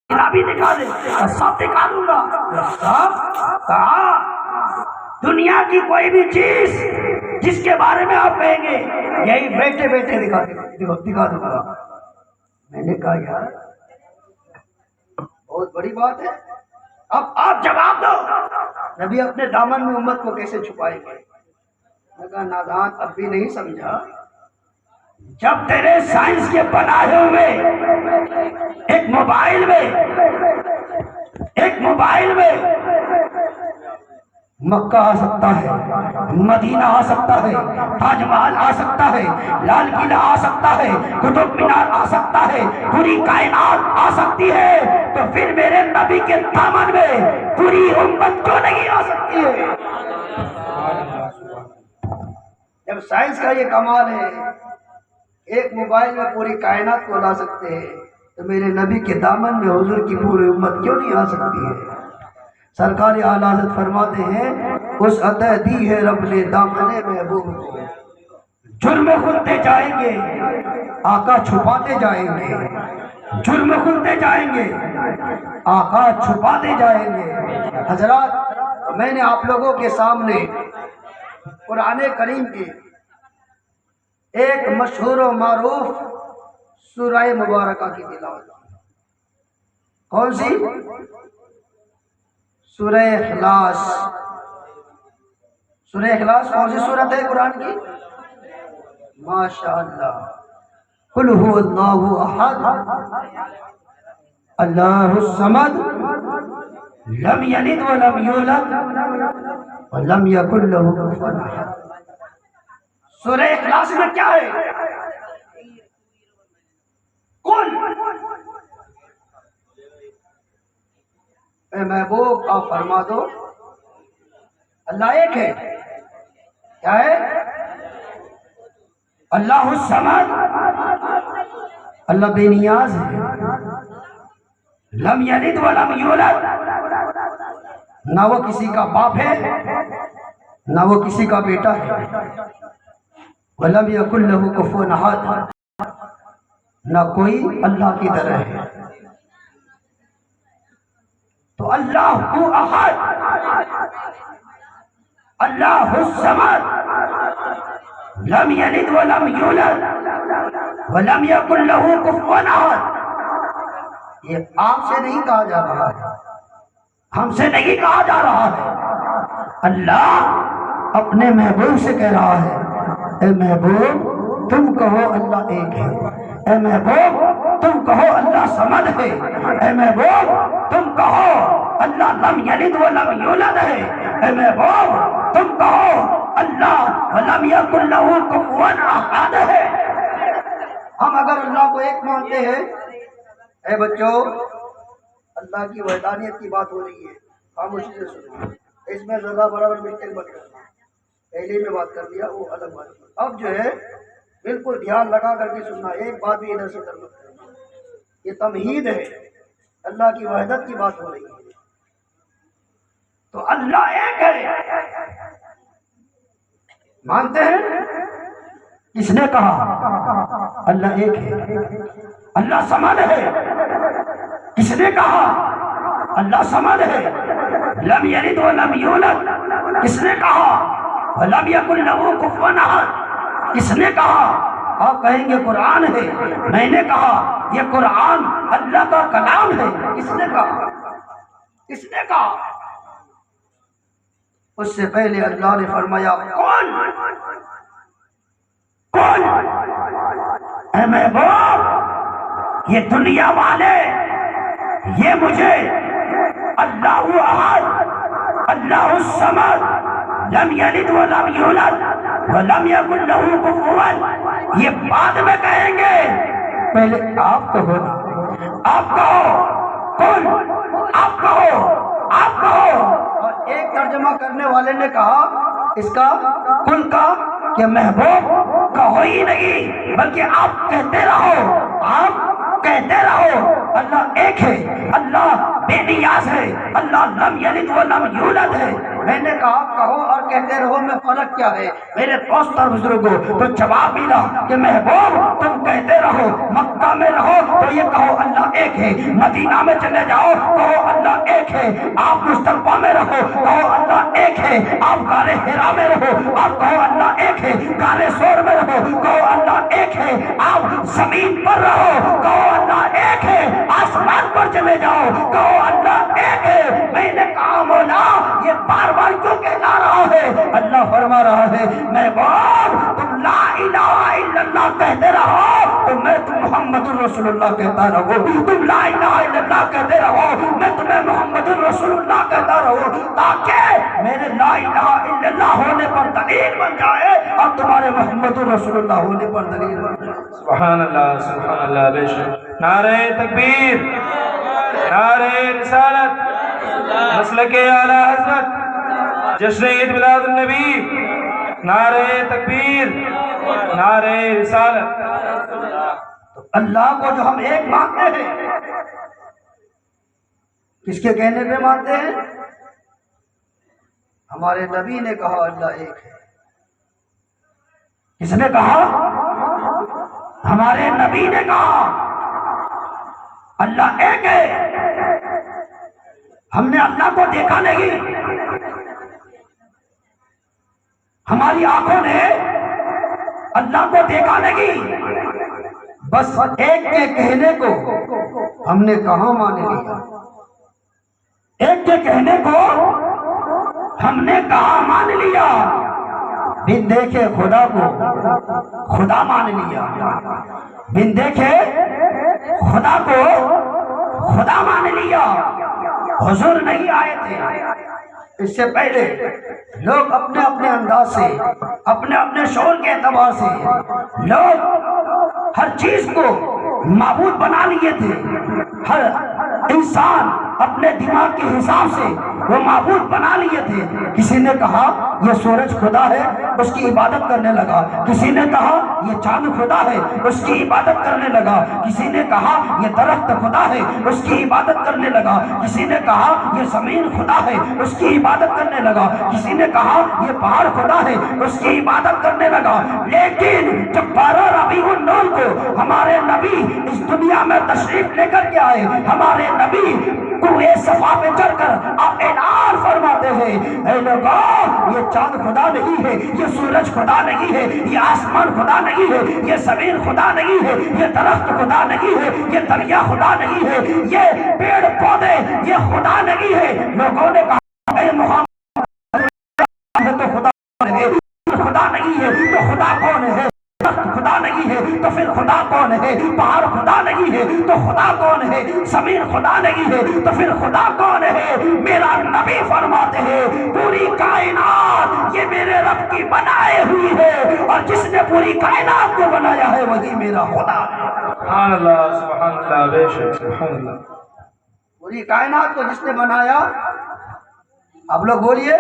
بھی دکھا دے، سب دکھا دوں گا۔ سب کہا دنیا کی کوئی بھی چیز جس کے بارے میں آپ کہیں گے یہی بیٹھے بیٹھے دکھا دوں گا۔ میں نے کہا یار بہت بڑی بات ہے، اب آپ جواب دو، نبی اپنے دامن میں امت کو کیسے چھپائیں گے؟ میں کہا نادان اب بھی نہیں سمجھا، جب تیرے سائنس کے بنائے ہوئے ایک موبائل میں مکہ آ سکتا ہے، مدینہ آ سکتا ہے، تاج محل آ سکتا ہے، لال قلعہ آ سکتا ہے، قطب مینار آ سکتا ہے، پوری کائنات آ سکتی ہے، تو پھر میرے نبی کے دامن میں پوری امت کیوں نہیں آ سکتی ہے؟ جب سائنس کا یہ کمال ہے، ایک موبائل میں پوری کائنات کو لا سکتے ہیں، تو میرے نبی کے دامن میں حضور کی پوری امت کیوں نہیں آ سکتی ہے؟ سرکار اعلیٰ حضرت فرماتے ہیں اس عطا دی ہے رب نے دامن محبوب کو، جرم کھلتے جائیں گے آقا چھپاتے جائیں گے، جرم کھلتے جائیں گے آقا چھپاتے جائیں گے۔ حضرات میں نے آپ لوگوں کے سامنے قرآن کریم کی ایک مشہور و معروف سورہ مبارکہ کی تلاوت کی۔ کون سی؟ سورہ اخلاص۔ سورہ اخلاص کون سی سورت ہے قرآن کی؟ ماشاءاللہ۔ قل هو اللہ احد اللہ الصمد لم یلد ولم یولد ولم یکن له کفوا احد۔ سورہ اخلاص میں کیا ہے؟ قل اے محبوب آپ فرما دو اللہ ایک ہے۔ کیا ہے؟ اللہ الصمد، اللہ بے نیاز ہے، لم یلد ولم یولد، نہ وہ کسی کا باپ ہے نہ وہ کسی کا بیٹا ہے، ولم یکن له کفوا احد، نہ کوئی اللہ کی طرح ہے۔ تو اللہ کو احد، اللہ الصمد، لم یلد ولم یولد ولم یکن له کفوا احد، یہ آپ سے نہیں کہا جا رہا ہے، ہم سے نہیں کہا جا رہا ہے، اللہ اپنے محبوب سے کہہ رہا ہے اے محبوب تم کہو اللہ ایک ہے، اے محبوب تم کہو اللہ صمد ہے، اے محبوب تم کہو اللہ لم یلد ولم یولد ہے، اے محبوب تم کہو اللہ ولم یکن له کفوا احد ہے۔ ہم اگر اللہ کو ایک مانتے ہیں، اے بچوں اللہ کی وحدانیت کی بات ہو رہی ہے، خاموشی سے سنو، اس میں ذرہ برابر مسٹیک مت کرنا، پہلے میں بات کر لیا وہ الگ بات۔ اب جو ہے بالکل دھیان لگا کر کے سننا، ایک بات بھی ادھر سے ادھر مت کرنا، یہ تمہید ہے، اللہ کی وحدت کی بات ہو رہی ہے۔ تو اللہ ایک ہے، مانتے ہیں؟ کس نے کہا اللہ ایک ہے؟ اللہ صمد ہے، کس نے کہا اللہ صمد ہے؟ لم یلد ولم یولد، کس نے کہا ولم یکن له کفوا احد، کس نے کہا؟ آپ کہیں گے قرآن ہے، میں نے کہا یہ قرآن اللہ کا کلام ہے، کس نے کہا؟ کس نے کہا؟ اس سے پہلے اللہ نے فرمایا کون کون؟ اے محبوب یہ دنیا والے یہ مجھے اللہ احد اللہ الصمد لم یلد ولم یولد ولم یکن له کفوا، یہ بعد میں کہیں گے، پہلے آپ کہو، آپ کہو کون، آپ کہو، آپ کہو۔ اور ایک ترجمہ کرنے والے نے کہا اس کا کل کا کہ محبوب کہو ہی نہیں بلکہ آپ کہتے رہو، آپ کہتے رہو اللہ ایک ہے، اللہ بے نیاز ہے، اللہ لم یلد ولم یولد ہے، میں نے کہا کہو اور کہتے رہو میں فرق کیا ہے میرے دوست اور بزرگوں؟ تو جواب ملا کہ محبوب تم کہتے رہو مکہ میں رہو تو یہ کہو اللہ ایک ہے، مدینہ میں چلے جاؤ کہو اللہ ایک ہے، آپ مصطفیٰ میں رہو کہو اللہ ایک ہے، آپ غار حرا میں رہو آپ کہو اللہ ایک ہے، غار ثور میں رہو کہو اللہ ایک ہے، آپ زمین پر رہو کہو اللہ ایک ہے، آسمان پر چلے جاؤ کہو اللہ ایک ہے۔ میں نے کہا مولا یہ بار بار کیوں کہنا رہا ہے؟ اللہ فرما رہا ہے محبوب تم لا الہ الا اللہ کہتے رہو تو میں تم محمد رسول اللہ کہتا رہو، تم لا الہ الا اللہ کہتے رہو میں تمہیں محمد رسول اللہ کہتا رہو، تاکہ میرے لا الہ الا اللہ ہونے پر دلیل بن جائے اور تمہارے محمد رسول اللہ ہونے پر دلیل بن جائے۔ سبحان اللہ بے شک۔ نعرہ تکبیر، نعرہ رسالت، مسلک اعلی حضرت، جشن عید میلاد النبی، نعرہ تکبیر، نعرہ رسالت۔ تو اللہ کو جو ہم ایک مانتے ہیں کس کے کہنے پہ مانتے ہیں؟ ہمارے نبی نے کہا اللہ ایک ہے۔ کس نے کہا؟ ہمارے نبی نے کہا اللہ ایک ہے۔ ہم نے اللہ کو دیکھا نہیں، ہماری آنکھوں نے اللہ کو دیکھا نہیں، بس ایک کے کہنے کو ہم نے کہاں مان لیا، ایک کے کہنے کو ہم نے کہاں مان لیا، بن دیکھے خدا کو خدا مان لیا، بن دیکھے خدا کو خدا مان لیا۔ حضور نہیں آئے تھے، اس سے پہلے لوگ اپنے اپنے انداز سے اپنے اپنے شعور کے اعتبار سے لوگ ہر چیز کو معبود بنا لیے تھے، ہر انسان اپنے دماغ کے حساب سے وہ معبود بنا لیے تھے۔ کسی نے کہا یہ سورج خدا ہے، اس کی عبادت کرنے لگا، کسی نے کہا یہ چاند خدا ہے، اس کی عبادت کرنے لگا، کسی نے کہا یہ درخت خدا ہے، اس کی عبادت کرنے لگا، کسی نے کہا یہ زمین خدا ہے، اس کی عبادت کرنے لگا، کسی نے کہا یہ پہاڑ خدا ہے، اس کی عبادت کرنے لگا۔ لیکن جب 12 ربیع الاول کو ہمارے نبی اس دنیا میں تشریف لے کر کے آئے، ہمارے نبی کوہ صفا پہ چڑھ کر آپ اعلان فرماتے ہیں اے لوگوں یہ چاند خدا نہیں ہے، یہ سورج خدا نہیں ہے، یہ آسمان خدا نہیں ہے، یہ زمین خدا نہیں ہے، یہ درخت خدا نہیں ہے، یہ دریا خدا نہیں ہے، یہ پیڑ پودے یہ خدا نہیں ہے۔ لوگوں نے کہا اے محمد ہے تو خدا ہے، خدا نہیں ہے تو خدا کون ہے؟ خدا نہیں ہے تو پھر خدا کون ہے؟ پہاڑ خدا نہیں ہے تو خدا کون ہے؟ زمین خدا نہیں ہے تو پھر خدا کون ہے؟ میرا نبی فرماتے ہیں پوری کائنات یہ میرے رب کی بنائے ہوئی ہے، اور جس نے پوری کائنات کو بنایا ہے وہی میرا خدا ہے۔ سبحان اللہ بے شک، سبحان اللہ۔ پوری کائنات کو جس نے بنایا، آپ لوگ بولیے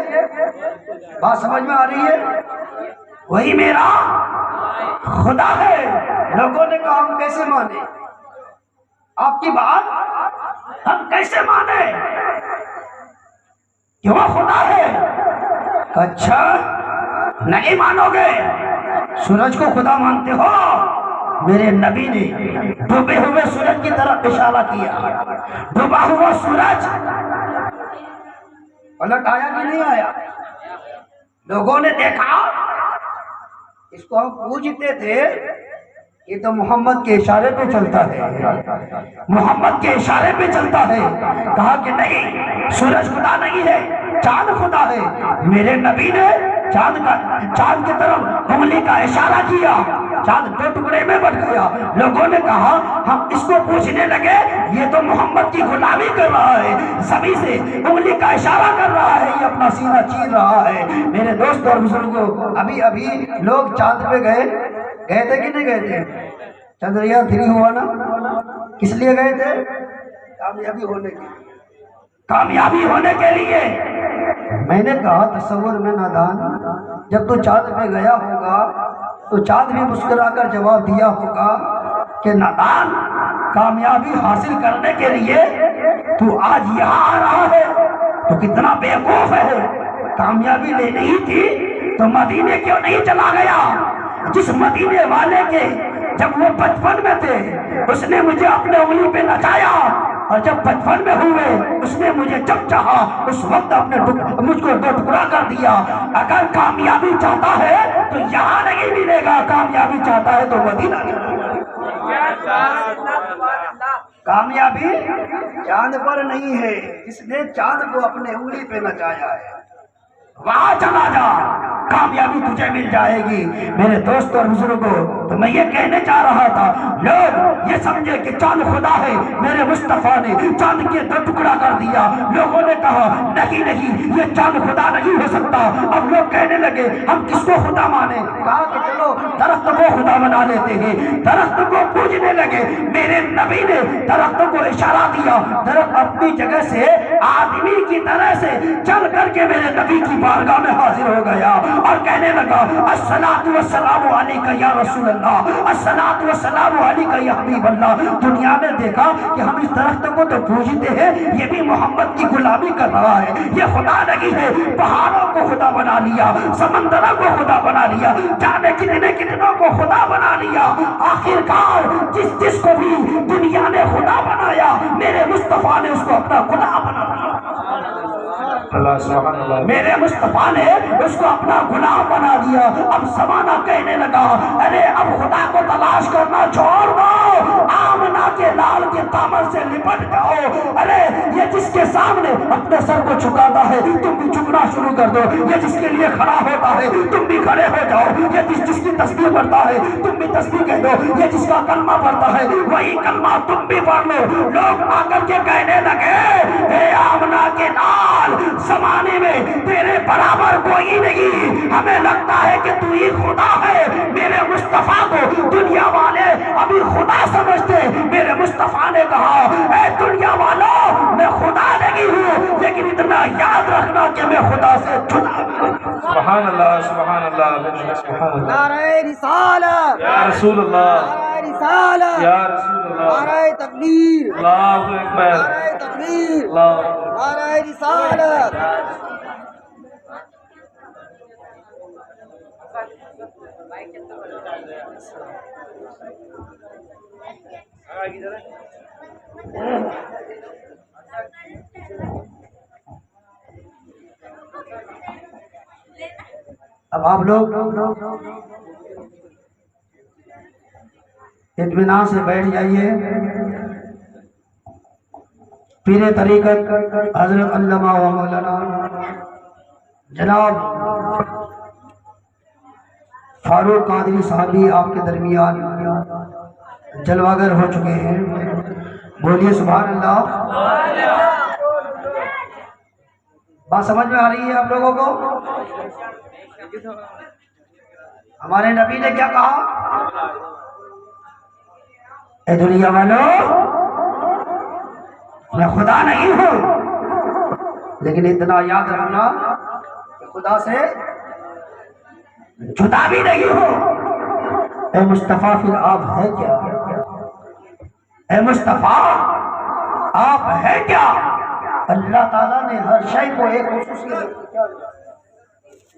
بات سمجھ میں آ رہی ہے؟ وہی میرا خدا ہے۔ لوگوں نے کہا ہم کیسے مانے آپ کی بات، ہم کیسے مانے کہ وہ خدا ہے؟ اچھا نہیں مانو گے؟ سورج کو خدا مانتے ہو؟ میرے نبی نے ڈوبے ہوئے سورج کی طرف اشارہ کیا، ڈوبا ہوا سورج پلٹ آیا کہ نہیں آیا؟ لوگوں نے دیکھا، اس کو ہم پوجتے تھے یہ تو محمد کے اشارے پہ چلتا ہے، محمد کے اشارے پہ چلتا ہے۔ کہا کہ نہیں سورج خدا نہیں ہے، چاند خدا ہے۔ میرے نبی نے چاند کی طرف انگلی کا اشارہ کیا، چاند 2 ٹکڑے میں بٹ گیا۔ لوگوں نے کہا ہم اس کو پوچھنے لگے یہ تو محمد کی غلامی کر رہا ہے، زمین سے انگلی کا اشارہ کر رہا ہے، یہ اپنا سینہ چیر رہا ہے۔ میرے دوست اور بزرگوں ابھی لوگ چاند پہ گئے تھے کہ نہیں گئے تھے؟ چندریان 3 ہوا نا، کس لیے گئے تھے؟ کامیابی ہونے کے لیے۔ میں نے کہا تصور میں نادان، جب تو چاند پہ گیا ہوگا تو چاند بھی مسکرا کر جواب دیا ہوگا کہ نادان کامیابی حاصل کرنے کے لیے تو آج یہاں آ رہا ہے تو کتنا بیوقوف ہے، کامیابی لینی ہی تھی تو مدینے کیوں نہیں چلا گیا؟ جس مدینے والے کے جب وہ بچپن میں تھے اس نے مجھے اپنے انگلی پہ نچایا، اور جب بچپن میں ہوئے اس نے مجھے جب چاہا اس وقت مجھ کو دو ٹکڑا کر دیا۔ اگر کامیابی چاہتا ہے تو یہاں نہیں ملے گا، کامیابی چاہتا ہے تو مدینہ کامیابی چاند پر نہیں ہے، جس نے چاند کو اپنے انگلی پہ نچایا ہے وہاں چلا جا، کامیابی تجھے مل جائے گی۔ میرے دوست اور بزرگوں، تو میں یہ کہنے چاہ رہا تھا، لوگ یہ سمجھے کہ چاند خدا ہے، میرے مصطفیٰ نے چاند کے دو ٹکڑا کر دیا۔ لوگوں نے کہا نہیں نہیں یہ چاند خدا نہیں ہو سکتا۔ اب لوگ کہنے لگے ہم کس کو خدا مانے؟ کہا کہ چلو درخت کو خدا بنا لیتے ہیں، درخت کو پوجنے لگے۔ میرے نبی نے درخت کو اشارہ دیا، درخت اپنی جگہ سے آدمی کی طرح سے چل کر کے میرے نبی کی بارگاہ میں حاضر ہو گیا اور کہنے لگا الصلاۃ والسلام علیک یا رسول اللہ، الصلاۃ والسلام علیک یا حبیب اللہ۔ دنیا نے دیکھا کہ ہم اس درخت کو تو پوجتے ہیں، یہ بھی محمد کی غلامی کر رہا ہے، یہ خدا نہیں ہے۔ پہاڑوں کو خدا بنا لیا، سمندروں کو خدا بنا لیا، جانے کتنے کتنوں کو خدا بنا لیا۔ آخرکار جس کو بھی دنیا نے خدا بنایا، میرے مصطفیٰ نے اس کو اپنا غلام بنا دیا۔ اللہ سبحان اللہ، میرے مصطفیٰ نے اس کو اپنا غلام بنا دیا۔ اب زمانہ کہنے لگا ارے اب خدا کو تلاش کرنا چھوڑ دو، آمنہ کے لال کے دامن سے لپٹ جاؤ۔ ارے یہ جس کے سامنے اپنے سر کو جھکاتا ہے تم بھی جھکنا شروع کر دو، یہ جس کے لیے کھڑا ہوتا ہے تم بھی کھڑے ہو جاؤ، یہ جس کی تسبیح پڑھتا ہے تم بھی تسبیح کہہ دو، یہ جس کا کلمہ پڑھتا ہے وہی کلمہ تم بھی پڑھ لو۔ لوگ آ کر کے کہنے لگے اے آمنہ کے لال، زمانے میں تیرے برابر کوئی نہیں، ہمیں لگتا ہے کہ تو ہی خدا ہے۔ میرے مصطفیٰ کو دنیا والے ابھی خدا سمجھتے، میرے مصطفیٰ نے کہا اے دنیا والوں میں خدا نہیں ہوں، لیکن اتنا یاد رکھنا کہ میں خدا سے جدا ہوں۔ سبحان اللہ سبحان اللہ، بے شک سبحان اللہ۔ نعرہ رسالت، یا رسول اللہ، نعرہ رسالت، یا رسول اللہ، نعرہ تکبیر، اللہ اکبر، نعرہ تکبیر، اللہ نعرہ رسالت۔ اب آپ لوگ اطمینان سے بیٹھ جائیے۔ پیر طریقت حضرت علامہ و مولانا جناب فاروق قادری صاحبی آپ کے درمیان جلوہ گر ہو چکے ہیں، بولیے سبحان اللہ۔ بات سمجھ میں آ رہی ہے آپ لوگوں کو؟ ہمارے نبی نے کیا کہا؟ اے دنیا والوں میں خدا نہیں ہوں، لیکن اتنا یاد رکھنا کہ خدا سے جدا بھی نہیں ہوں۔ اے مصطفیٰ پھر آپ ہے کیا؟ اے مصطفیٰ آپ ہے کیا؟ اللہ تعالیٰ نے ہر شے کو ایک خصوصیت،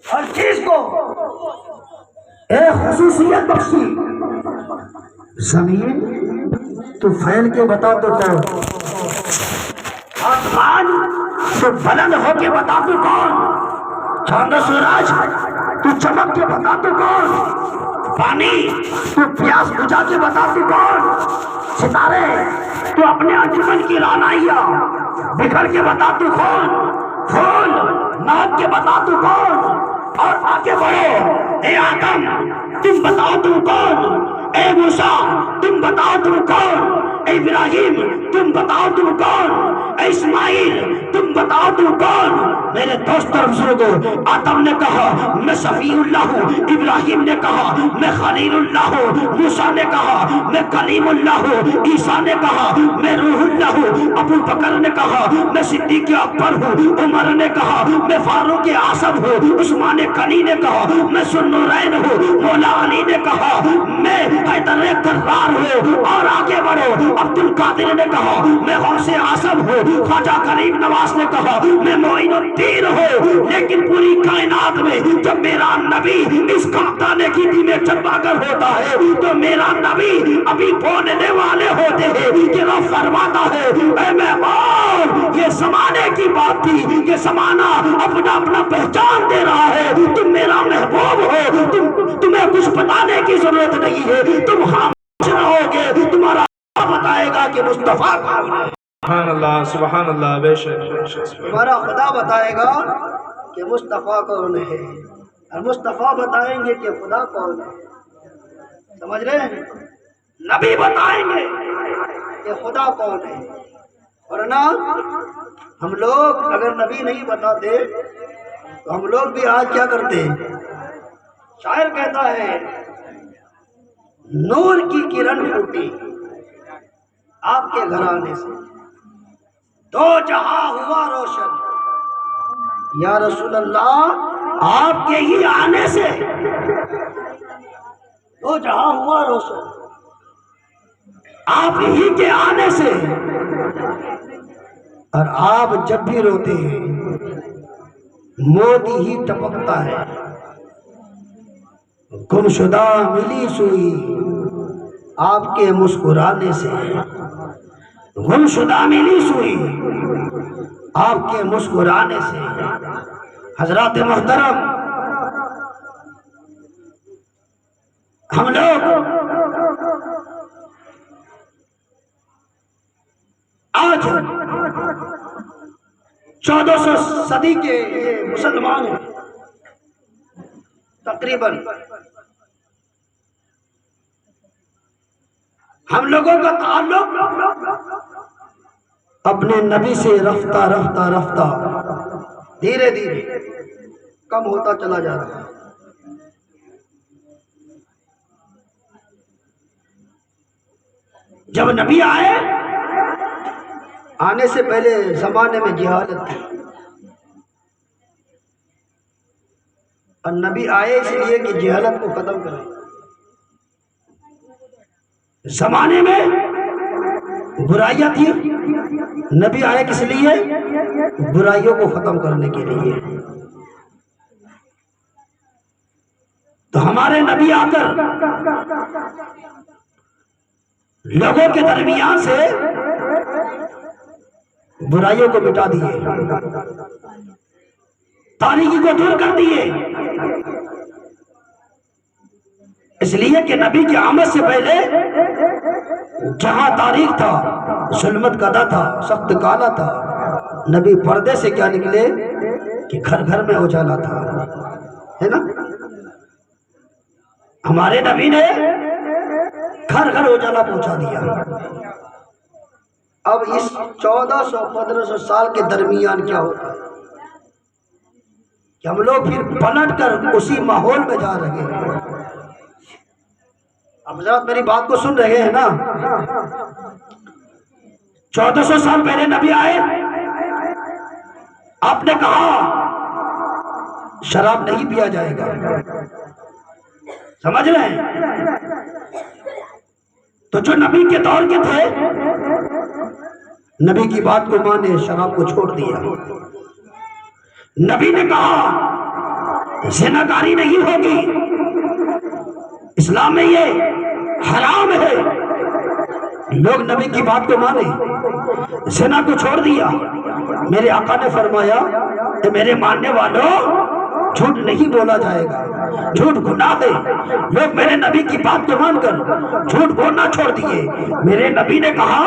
ہر چیز کو ایک خصوصیت بخشی۔ زمین تو پھیل کے بتا تو کون، آسمان تو بلند ہو کے بتا تو کون، چاند سورج تو چمک کے بتا تو کون، پانی تو پیاس بجھا کے بتا تو کون، ستارے تو اپنے انجمن کی رعنائیاں بکھر کے بتا تو کون، پھول ناک کے بتا تو کون۔ اور آگے بڑھو، اے آدم تم بتاؤ تم کون، اے موسیٰ تم بتاؤ تم کون، اے ابراہیم تم بتاؤ تم کون، اے اسماعیل تم بتاؤ تم کون۔ میرے دوست اور بزرگوں، آدم نے کہا میں صفی اللہ ہوں، ابراہیم نے کہا میں خلیل اللہ ہوں، موسیٰ نے کہا میں کلیم اللہ ہوں، عیسیٰ نے کہا میں روح اللہ ہوں، ابو بکر نے کہا میں صدیق اکبر ہوں، عمر نے کہا میں فاروق اعظم ہوں، عثمان غنی نے کہا میں ذوالنورین ہوں، مولا علی نے کہا میں حیدر کرار ہوں۔ اور آگے بڑھو، عبد القادر نے کہا میں غوث اعظم ہوں، خواجہ غریب نواز نے کہا میں معین الدین نہیں رہو، لیکن پوری کائنات میں جب میرا نبی اس کاپتانے کی ٹیم میں چلوا کر ہوتا ہے تو میرا نبی ابھی بولنے والے ہوتے ہیں کہ رب فرماتا ہے اے محبوب یہ زمانے کی بات تھی، یہ زمانہ اپنا اپنا پہچان دے رہا ہے، تم میرا محبوب ہو، تمہیں کچھ بتانے کی ضرورت نہیں ہے، تم خاموش رہو گے، تمہارا بتائے گا کہ مصطفیٰ کون ہے۔ سبحان اللہ بے شک ہمارا خدا بتائے گا کہ مصطفیٰ کون ہے، اور مصطفیٰ بتائیں گے کہ خدا کون ہے۔ سمجھ رہے ہیں؟ نبی بتائیں گے کہ خدا کون ہے، ورنہ ہم لوگ اگر نبی نہیں بتاتے تو ہم لوگ بھی آج کیا کرتے ہیں؟ شاعر کہتا ہے نور کی کرن پھوٹی آپ کے گھرانے سے، دو جہاں ہوا روشن، یا رسول اللہ آپ کے ہی آنے سے دو جہاں ہوا روشن، آپ ہی کے آنے سے، اور آپ جب بھی روتے ہیں موتی ہی ٹپکتا ہے، گمشدہ ملی سوئی آپ کے مسکرانے سے، گمشدہ ملی سوئی آپ کے مسکرانے سے۔ حضرات محترم، ہم لوگ آج 1400 صدی کے یہ مسلمان ہیں تقریباً، ہم لوگوں کا تعلق اپنے نبی سے رفتہ رفتہ رفتہ دھیرے دھیرے کم ہوتا چلا جا رہا ہے۔ جب نبی آئے آنے سے پہلے زمانے میں جہالت تھی، اور نبی آئے اس لیے کہ جہالت کو ختم کرے۔ زمانے میں برائیاں تھی، نبی آئے کس لیے؟ برائیوں کو ختم کرنے کے لیے۔ تو ہمارے نبی آ کر لوگوں کے درمیان سے برائیوں کو مٹا دیے، تاریکی کو دور کر دیے، اس لیے کہ نبی کی آمد سے پہلے جہاں تاریخ تھا، ظلمت کدا تھا، سخت کالا تھا، نبی پردے سے کیا نکلے کہ گھر گھر میں اجالا تھا، ہے نا؟ ہمارے نبی نے گھر گھر اجالا پہنچا دیا۔ اب اس 1400-1500 سال کے درمیان کیا ہوتا ہے کہ ہم لوگ پھر پلٹ کر اسی ماحول میں جا رہے ہیں۔ اب حضرات میری بات کو سن رہے ہیں نا؟ 1400 سال پہلے نبی آئے، آپ نے کہا شراب نہیں پیا جائے گا، سمجھ رہے ہیں؟ تو جو نبی کے دور کے تھے نبی کی بات کو مانے، شراب کو چھوڑ دیا۔ نبی نے کہا زناکاری نہیں ہوگی، اسلام میں یہ حرام ہے، لوگ نبی کی بات کو مانے، زنا کو چھوڑ دیا۔ میرے آقا نے فرمایا کہ میرے ماننے والوں جھوٹ نہیں بولا جائے گا، جھوٹ گناہ ہے۔ لوگ میرے نبی کی بات کو مان کر جھوٹ بولنا چھوڑ دیے۔ میرے نبی نے کہا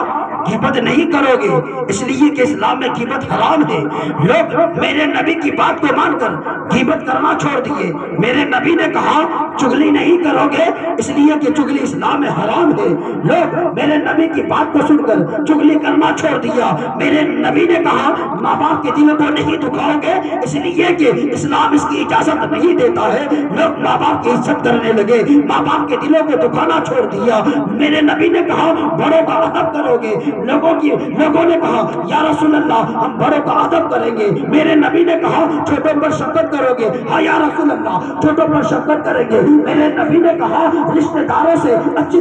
غیبت نہیں کرو گے، اس لیے کہ اسلام میں غیبت حرام ہے۔ لوگ میرے نبی کی بات کو مان کر غیبت کرنا چھوڑ دیے۔ میرے نبی نے کہا چغلی نہیں کرو گے، اس لیے کہ چغلی اسلام میں حرام ہے۔ لوگ میرے نبی کی بات کو سن کر چغلی کرنا چھوڑ دیا۔ میرے نبی نے کہا ماں باپ کے دل کو نہیں دکھاؤ گے، اس لیے کہ اسلام اس کی اجازت نہیں دیتا ہے۔ لوگ ماں باپ کی عزت کرنے لگے، ماں باپ کے دلوں کو دکھانا چھوڑ دیا۔ میرے نبی نے کہا بڑوں کا ادب کرو گے۔ لوگوں نے کہا یا رسول اللہ ہم بڑوں کا ادب کریں گے۔ میرے نبی نے کہا چھوٹوں پر شفقت کرو گے۔ ہاں یا رسول اللہ چھوٹوں پر شفقت کریں گے۔ میرے نبی نے کہا رشتہ داروں سے اچھی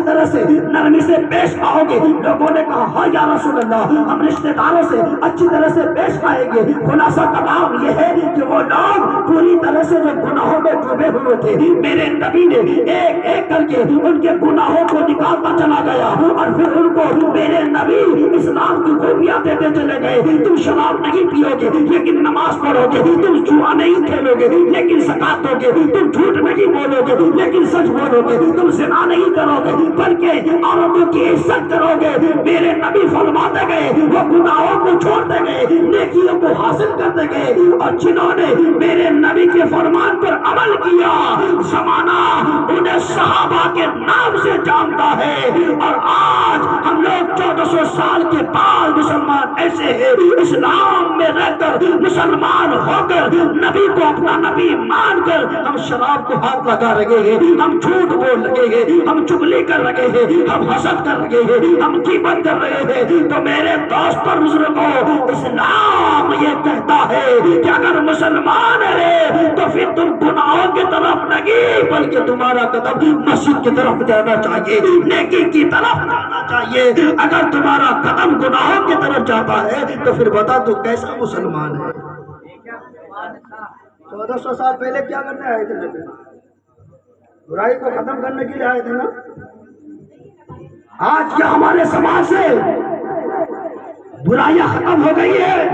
طرح سے نرمی سے پیش آؤ گے. لوگوں نے کہا ہاں یا رسول اللہ ہم رشتہ داروں سے اچھی طرح سے پیش آئیں گے. خلاصہ کلام یہ ہے کہ وہ لوگ پوری طرح سے جو گناہوں میں ڈوبے ہوئے تھے میرے نبی نے ایک ایک کر کے ان کے گناہوں کو نکالتا چلا گیا اور پھر ان کو میرے نبی اسلام کی خوبیاں دیتے چلے گئے. تم شراب نہیں پیو گے لیکن نماز پڑھو گے, تم جوا نہیں کھیلو گے لیکن زکات دو گے, تم جھوٹ نہیں بولو گے لیکن سچ بولو گے, تم زنا نہیں کرو گے بلکہ عورتوں کی عزت کرو گے. میرے نبی فرماتے گئے وہ گناہوں کو چھوڑتے گئے, نیکیوں کو حاصل کرتے گئے, اور جنہوں نے میرے نبی کے فرمان پر عمل کیا زمانہ انہیں صحابہ کے نام سے جانتا ہے. اور آج ہم لوگ 1400 سال کے بعد مسلمان ایسے ہیں اسلام میں رہ کر مسلمان ہو کر نبی کو اپنا نبی مان کر ہم شراب کو ہاتھ لگا رہے ہیں, ہم جھوٹ بول رہے ہیں, ہم چغلی کر رہے ہیں, ہم حسد کر رہے ہیں, ہم غیبت کر رہے ہیں. تو میرے دوست اور بزرگوں اسلام یہ کہتا ہے کہ اگر مسلمان ہے تو پھر تم گناہوں کی طرف نہیں بلکہ تمہارا قدم مسجد کی طرف جانا چاہیے, نیکی کی طرف جانا چاہیے. اگر تمہارا قدم گناہوں کی طرف جاتا ہے تو پھر بتا تو کیسا مسلمان ہے. 1400 سال پہلے کیا کرنے آئے تھے؟ برائی کو ختم کرنے کے لیے آئے تھے نا. آج کیا ہمارے سماج سے برائیاں ختم ہو گئی ہے؟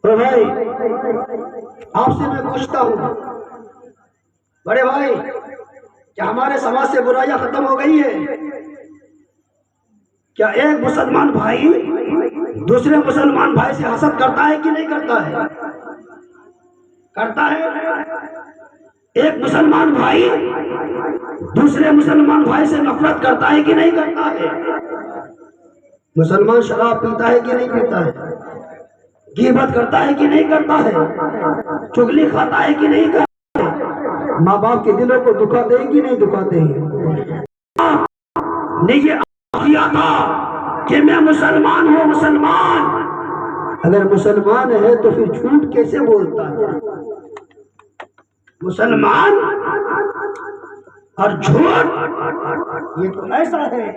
تو بھائی آپ سے میں پوچھتا ہوں بڑے بھائی کیا ہمارے سماج سے برائیاں ختم ہو گئی ہے؟ کیا ایک مسلمان بھائی دوسرے مسلمان بھائی سے حسد کرتا ہے کہ نہیں کرتا ہے؟ کرتا ہے. ایک مسلمان بھائی دوسرے مسلمان بھائی سے نفرت کرتا ہے کہ نہیں کرتا ہے؟ مسلمان شراب پیتا ہے کہ نہیں پیتا ہے؟ غیبت کرتا ہے کہ نہیں کرتا ہے؟ چغلی کھاتا ہے کہ نہیں کرتا ہے؟ ماں باپ کے دلوں کو دکھاتے ہیں کہ نہیں دکھاتے ہیں؟ نے یہ کیا تھا کہ میں مسلمان ہوں. مسلمان اگر مسلمان ہے تو پھر جھوٹ کیسے بولتا ہے؟ مسلمان اور جھوٹ یہ تو ایسا ہے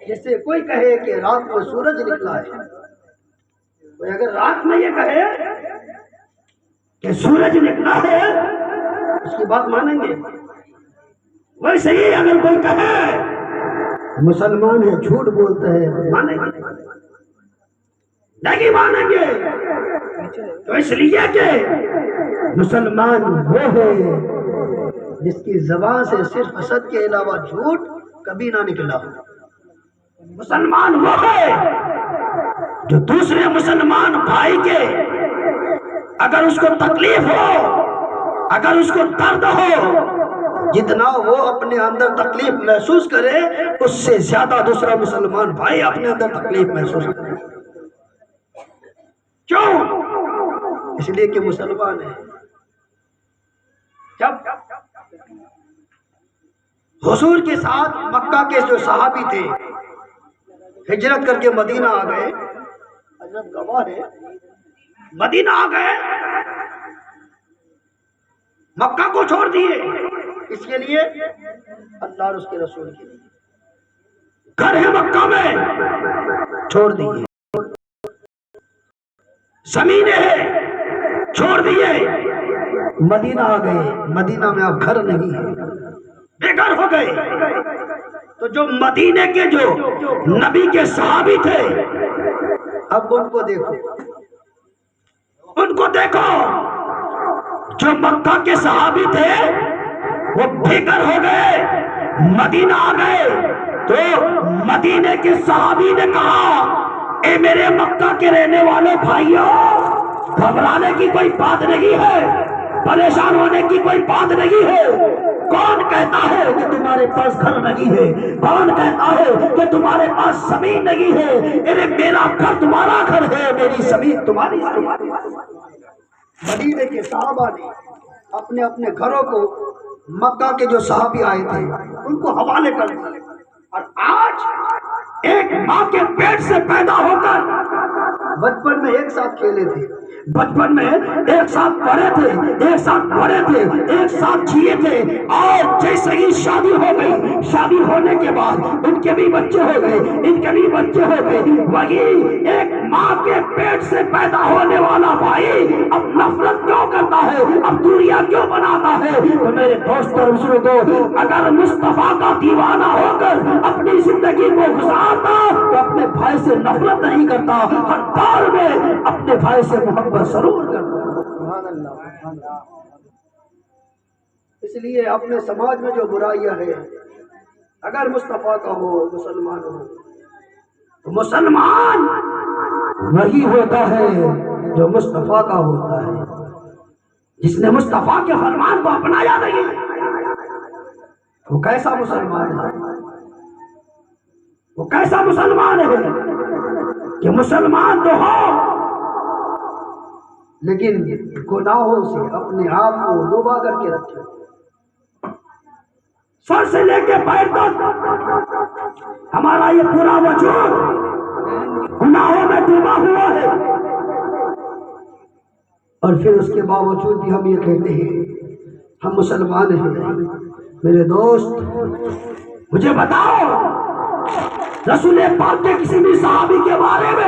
جیسے کوئی کہے کہ رات کو سورج نکلا ہے. کوئی اگر رات میں یہ کہے کہ سورج نکلا ہے اس کی بات مانیں گے؟ ویسے ہی اگر کوئی کہے مسلمان ہے جھوٹ بولتا ہے مانیں گے؟ نہیں مانیں گے. تو اس لیے کہ مسلمان وہ ہے جس کی زبان سے صرف حسد کے علاوہ جھوٹ کبھی نہ نکلا. مسلمان وہ ہے جو دوسرے مسلمان بھائی کے اگر اس کو تکلیف ہو اگر اس کو درد ہو جتنا وہ اپنے اندر تکلیف محسوس کرے اس سے زیادہ دوسرا مسلمان بھائی اپنے اندر تکلیف محسوس کرے. کیوں؟ اس لیے کہ مسلمان ہے. جب حضور کے ساتھ مکہ کے جو صحابی تھے ہجرت کر کے مدینہ آ گئے, حضرت گواہ ہے, مدینہ آ گئے, مکہ کو چھوڑ دیے اس کے لیے اللہ اور اس کے رسول کے لیے. گھر ہے مکہ میں چھوڑ دیے, زمینیں ہیں چھوڑ دیے, مدینہ آ گئے. مدینہ میں اب گھر نہیں ہے, بے گھر ہو گئے. تو جو مدینے کے جو نبی کے صحابی تھے اب ان کو دیکھو, ان کو دیکھو. جو مکہ کے صحابی تھے وہ بے گھر ہو گئے, مدینہ آ گئے. تو مدینے کے صحابی نے کہا اے میرے مکہ کے رہنے والے بھائیوں, گھبرانے کی کوئی بات نہیں ہے, پریشان ہونے کی کوئی بات نہیں ہے. کون کہتا ہے کہ تمہارے پاس گھر نہیں ہے؟ کون کہتا ہے کہ تمہارے پاس زمین نہیں ہے؟ ارے میرا گھر تمہارا گھر ہے, میری زمین تمہاری زمین. مدینے کے صحابہ نے اپنے اپنے گھروں کو مکہ کے جو صحابی آئے تھے ان کو حوالے کر دیا. اور آج ایک ماں کے پیٹ سے پیدا ہو کر بچپن میں ایک ساتھ کھیلے تھے, بچپن میں ایک ساتھ پڑھے تھے، ایک ساتھ پڑھے تھے، ایک ساتھ جیے تھے، اور جیسے ہی شادی ہو گئی، شادی ہونے کے بعد ان کے بھی بچے ہو گئے، ان کے بھی بچے ہو گئے، وہی ایک ماں کے پیٹ سے پیدا ہونے والا بھائی اب نفرت کیوں کرتا ہے، اب دوریاں کیوں بناتا ہے؟ تو میرے دوست اور بزرگوں، اگر مصطفیٰ کا دیوانہ ہو کر اپنی زندگی کو گزارتا تو اپنے بھائی سے نفرت نہیں کرتا، ہر دور میں اپنے بھائی سے محبت ضرور کرتا۔ سبحان اللہ، سبحان اللہ۔ اس لیے اپنے سماج میں جو برائیاں ہیں، اگر مصطفیٰ کا ہو، مسلمان ہو، تو مسلمان وہی ہوتا ہے جو مصطفیٰ کا ہوتا ہے۔ جس نے مصطفیٰ کے فرمان کو اپنایا نہیں، وہ کیسا مسلمان ہے؟ وہ کیسا مسلمان ہے کہ مسلمان تو ہو لیکن گناہوں سے اپنے آپ کو ڈوبا کر کے رکھے، سر سے لے کے پیر تک ہمارا یہ پورا وجود گناہوں میں ڈوبا ہوا ہے، اور پھر اس کے باوجود بھی ہم یہ کہتے ہیں ہم مسلمان ہیں۔ میرے دوست، مجھے بتاؤ رسول پاک کے کسی بھی صحابی کے بارے میں